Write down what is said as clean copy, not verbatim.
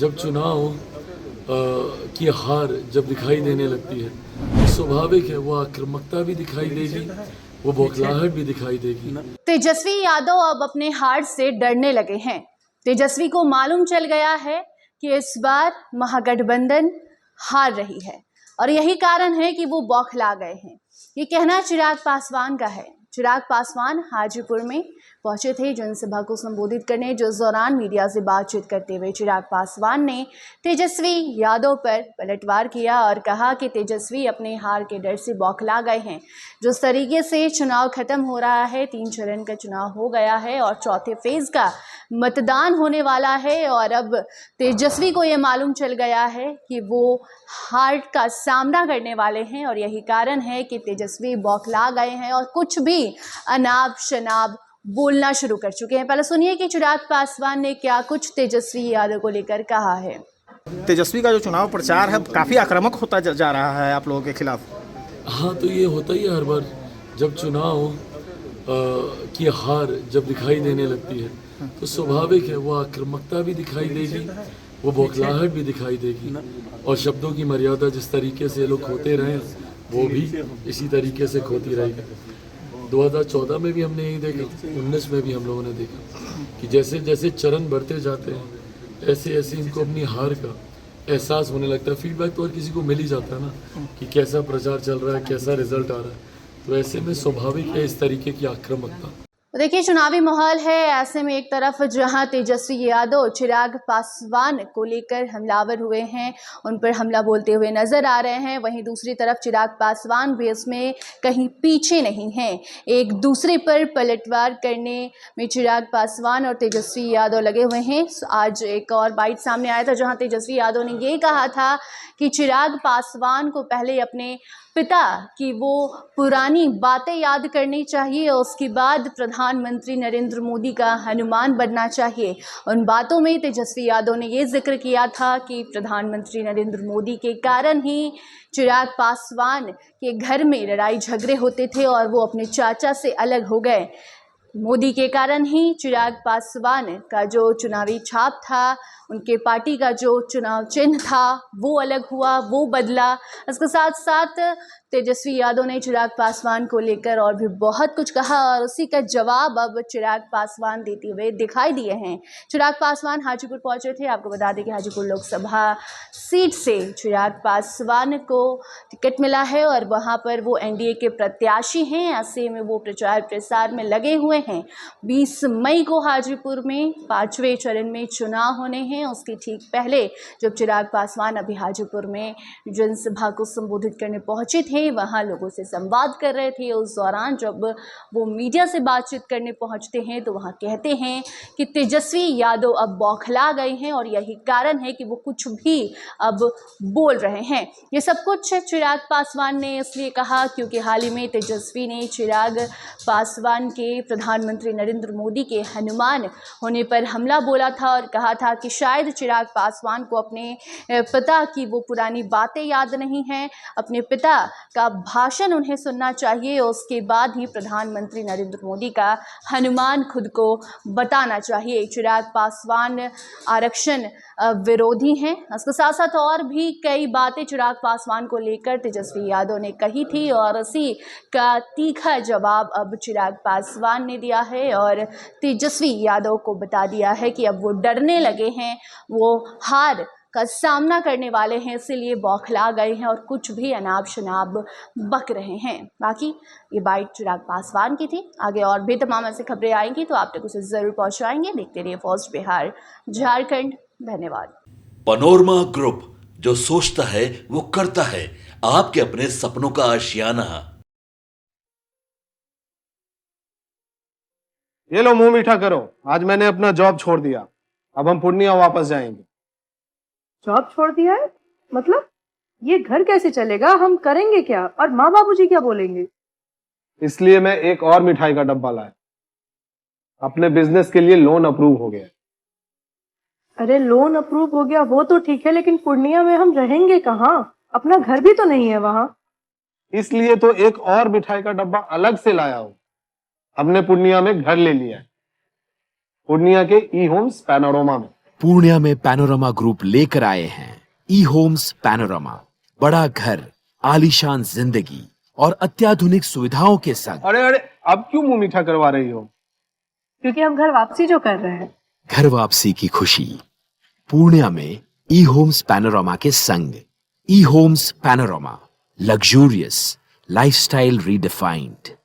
जब चुनाव की हार जब दिखाई देने लगती है, स्वाभाविक है वो आक्रामकता भी दिखाई देगी, वो बौखलाहट भी दिखाई देगी। तेजस्वी यादव अब अपने हार से डरने लगे हैं। तेजस्वी को मालूम चल गया है कि इस बार महागठबंधन हार रही है और यही कारण है कि वो बौखला गए हैं। ये कहना चिराग पासवान का है। चिराग पासवान हाजीपुर में पहुंचे थे जनसभा को संबोधित करने, जिस दौरान मीडिया से बातचीत करते हुए चिराग पासवान ने तेजस्वी यादव पर पलटवार किया और कहा कि तेजस्वी अपने हार के डर से बौखला गए हैं। जिस तरीके से चुनाव खत्म हो रहा है, 3 चरण का चुनाव हो गया है और चौथे फेज का मतदान होने वाला है और अब तेजस्वी को ये मालूम चल गया है कि वो हार का सामना करने वाले हैं और यही कारण है कि तेजस्वी बौखला गए हैं और कुछ भी अनाप शनाप बोलना शुरू कर चुके हैं। पहले सुनिए कि चिराग पासवान ने क्या कुछ तेजस्वी यादव को लेकर कहा है। तेजस्वी का जो चुनाव प्रचार है काफ़ी आक्रामक होता जा रहा है आप लोगों के खिलाफ। हाँ, तो ये होता ही है हर बार जब चुनाव की हार जब दिखाई देने लगती है, तो स्वाभाविक है वो आक्रामकता भी दिखाई देगी, वो बौखलाहट भी दिखाई देगी और शब्दों की मर्यादा जिस तरीके से लोग खोते रहे वो भी इसी तरीके से खोती रहेगी। 2014 में भी हमने यही देखा, 19 में भी हम लोगों ने देखा कि जैसे जैसे चरण बढ़ते जाते हैं ऐसे ऐसे इनको अपनी हार का एहसास होने लगता है। फीडबैक तो हर किसी को मिल ही जाता है ना कि कैसा प्रचार चल रहा है, कैसा रिजल्ट आ रहा है, तो ऐसे में स्वाभाविक है इस तरीके की आक्रामकता। देखिए, चुनावी माहौल है, ऐसे में एक तरफ जहां तेजस्वी यादव चिराग पासवान को लेकर हमलावर हुए हैं, उन पर हमला बोलते हुए नजर आ रहे हैं, वहीं दूसरी तरफ चिराग पासवान भी इसमें कहीं पीछे नहीं हैं। एक दूसरे पर पलटवार करने में चिराग पासवान और तेजस्वी यादव लगे हुए हैं। आज एक और बाइट सामने आया था जहां तेजस्वी यादव ने ये कहा था कि चिराग पासवान को पहले अपने पिता की वो पुरानी बातें याद करनी चाहिए और उसके बाद प्रधानमंत्री नरेंद्र मोदी का हनुमान बनना चाहिए। उन बातों में तेजस्वी यादव ने ये जिक्र किया था कि प्रधानमंत्री नरेंद्र मोदी के कारण ही चिराग पासवान के घर में लड़ाई झगड़े होते थे और वो अपने चाचा से अलग हो गए। मोदी के कारण ही चिराग पासवान का जो चुनावी छाप था, उनके पार्टी का जो चुनाव चिन्ह था वो अलग हुआ, वो बदला। इसके साथ साथ तेजस्वी यादव ने चिराग पासवान को लेकर और भी बहुत कुछ कहा और उसी का जवाब अब चिराग पासवान देते हुए दिखाई दिए हैं। चिराग पासवान हाजीपुर पहुंचे थे। आपको बता दें कि हाजीपुर लोकसभा सीट से चिराग पासवान को टिकट मिला है और वहां पर वो एनडीए के प्रत्याशी हैं। ऐसे में वो प्रचार प्रसार में लगे हुए हैं। 20 मई को हाजीपुर में 5वें चरण में चुनाव होने हैं। उसके ठीक पहले जब चिराग पासवान अभी हाजीपुर में जनसभा को संबोधित करने पहुंचे थे, वहां लोगों से संवाद कर रहे थे, उस दौरान जब वो मीडिया से बातचीत करने पहुंचते हैं तो वहां कहते हैं कि तेजस्वी यादव अब बौखला गए हैं और यही कारण है कि वो कुछ भी अब बोल रहे हैं। ये सब कुछ चिराग पासवान ने इसलिए कहा क्योंकि हाल ही में तेजस्वी ने चिराग पासवान के प्रधानमंत्री नरेंद्र मोदी के हनुमान होने पर हमला बोला था और कहा था कि शायद चिराग पासवान को अपने पिता की वो पुरानी बातें याद नहीं हैं, अपने पिता का भाषण उन्हें सुनना चाहिए, उसके बाद ही प्रधानमंत्री नरेंद्र मोदी का हनुमान खुद को बताना चाहिए। चिराग पासवान आरक्षण विरोधी हैं। इसके साथ साथ और भी कई बातें चिराग पासवान को लेकर तेजस्वी यादव ने कही थी और इसी का तीखा जवाब अब चिराग पासवान ने दिया है और तेजस्वी यादव को बता दिया है कि अब वो डरने लगे हैं, वो हार का सामना करने वाले हैं, इसीलिए बौखला गए हैं और कुछ भी अनाप शनाप बक रहे हैं। बाकी ये बाइट चिराग पासवान की थी। आगे और भी तमाम ऐसी खबरें आएंगी तो आप तक उसे जरूर पहुंचाएंगे। देखते रहिए फर्स्ट बिहार झारखंड। धन्यवाद। पनोरमा ग्रुप, जो सोचता है वो करता है। आपके अपने सपनों का आशियाना। ये लो, मुंह मीठा करो। आज मैंने अपना जॉब छोड़ दिया, अब हम पूर्णिया वापस जाएंगे। जॉब छोड़ दिया है? मतलब ये घर कैसे चलेगा? हम करेंगे क्या? और माँ बाबूजी क्या बोलेंगे? इसलिए मैं एक और मिठाई का डब्बा लाया। अपने बिजनेस के लिए लोन अप्रूव हो गया। अरे लोन अप्रूव हो गया वो तो ठीक है, लेकिन पूर्णिया में हम रहेंगे कहाँ? अपना घर भी तो नहीं है वहां। इसलिए तो एक और मिठाई का डब्बा अलग से लाया हूं। हमने पूर्णिया में घर ले लिया है, पूर्णिया के ई होम्स पैनोरमा में। पूर्णिया में पैनोरमा ग्रुप लेकर आए हैं ई होम्स पैनोरमा। बड़ा घर, आलीशान जिंदगी और अत्याधुनिक सुविधाओं के संग। अरे अरे, अब क्यों मुंह मीठा करवा रही हो? क्योंकि हम घर वापसी जो कर रहे हैं। घर वापसी की खुशी पूर्णिया में ई होम्स पैनोरमा के संग। E Homes Panorama, luxurious lifestyle redefined.